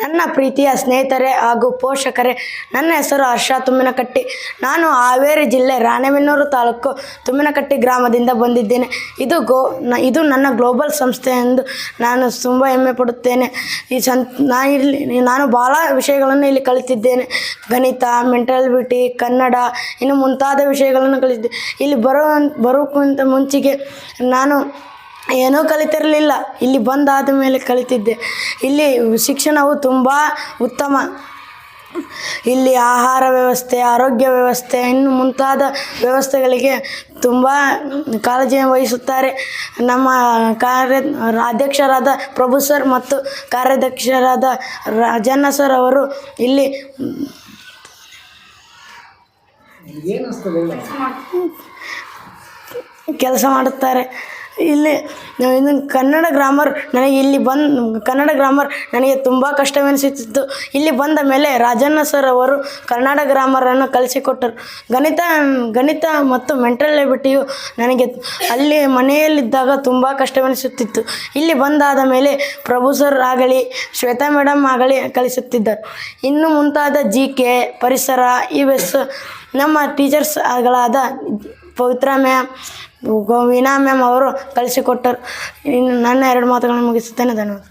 ನನ್ನ ಪ್ರೀತಿಯ ಸ್ನೇಹಿತರೆ ಹಾಗೂ ಪೋಷಕರೇ, ನನ್ನ ಹೆಸರು ಹರ್ಷ ತುಮ್ಮಿನಕಟ್ಟಿ. ನಾನು ಹಾವೇರಿ ಜಿಲ್ಲೆ ರಾಣೆಬೆನ್ನೂರು ತಾಲೂಕು ತುಮ್ಮಿನಕಟ್ಟಿ ಗ್ರಾಮದಿಂದ ಬಂದಿದ್ದೇನೆ. ಇದು ನನ್ನ ಗ್ಲೋಬಲ್ ಸಂಸ್ಥೆ ಎಂದು ನಾನು ತುಂಬ ಹೆಮ್ಮೆ ಪಡುತ್ತೇನೆ. ನಾನು ಭಾಳ ವಿಷಯಗಳನ್ನು ಇಲ್ಲಿ ಕಲಿತಿದ್ದೇನೆ. ಗಣಿತ, ಮೆಂಟಲಿಟಿ, ಕನ್ನಡ, ಇನ್ನು ಮುಂತಾದ ವಿಷಯಗಳನ್ನು ಕಲಿತಿದ್ದೆ. ಇಲ್ಲಿ ಬರೋಕ್ಕಿಂತ ಮುಂಚೆಗೆ ನಾನು ಏನೂ ಕಲಿತಿರಲಿಲ್ಲ. ಇಲ್ಲಿ ಬಂದಾದ ಮೇಲೆ ಕಲಿತಿದ್ದೆ. ಇಲ್ಲಿ ಶಿಕ್ಷಣವು ತುಂಬ ಉತ್ತಮ. ಇಲ್ಲಿ ಆಹಾರ ವ್ಯವಸ್ಥೆ, ಆರೋಗ್ಯ ವ್ಯವಸ್ಥೆ, ಇನ್ನು ಮುಂತಾದ ವ್ಯವಸ್ಥೆಗಳಿಗೆ ತುಂಬ ಕಾಳಜಿಯನ್ನು ವಹಿಸುತ್ತಾರೆ. ನಮ್ಮ ಅಧ್ಯಕ್ಷರಾದ ಪ್ರಭು ಸರ್ ಮತ್ತು ಕಾರ್ಯಾಧ್ಯಕ್ಷರಾದ ರಾಜಣ್ಣ ಸರ್ ಅವರು ಇಲ್ಲಿ ಕೆಲಸ ಮಾಡುತ್ತಾರೆ. ಇಲ್ಲಿ ಕನ್ನಡ ಗ್ರಾಮರ್ ನನಗೆ ತುಂಬ ಕಷ್ಟವೆನಿಸುತ್ತಿತ್ತು. ಇಲ್ಲಿ ಬಂದ ಮೇಲೆ ರಾಜಣ್ಣ ಸರ್ ಅವರು ಕನ್ನಡ ಗ್ರಾಮರನ್ನು ಕಲಿಸಿಕೊಟ್ಟರು. ಗಣಿತ ಮತ್ತು ಮೆಂಟಲಿಟಿಯು ನನಗೆ ಅಲ್ಲಿ ಮನೆಯಲ್ಲಿದ್ದಾಗ ತುಂಬ ಕಷ್ಟವೆನಿಸುತ್ತಿತ್ತು. ಇಲ್ಲಿ ಬಂದಾದ ಮೇಲೆ ಪ್ರಭು ಸರ್ ಆಗಲಿ, ಶ್ವೇತಾ ಮೇಡಮ್ ಆಗಲಿ ಕಲಿಸುತ್ತಿದ್ದರು. ಇನ್ನು ಮುಂತಾದ GK, ಪರಿಸರ, EVS ನಮ್ಮ ಟೀಚರ್ಸ್ಗಳಾದ ಪವಿತ್ರ ಮ್ಯಾಮ್, ವೀಣಾ ಮ್ಯಾಮ್ ಅವರು ಕಲಿಸಿಕೊಟ್ಟರು. ಇನ್ನು ನನ್ನ 2 ಮಾತುಗಳನ್ನು ಮುಗಿಸುತ್ತೇನೆ. ಧನ್ಯವಾದ.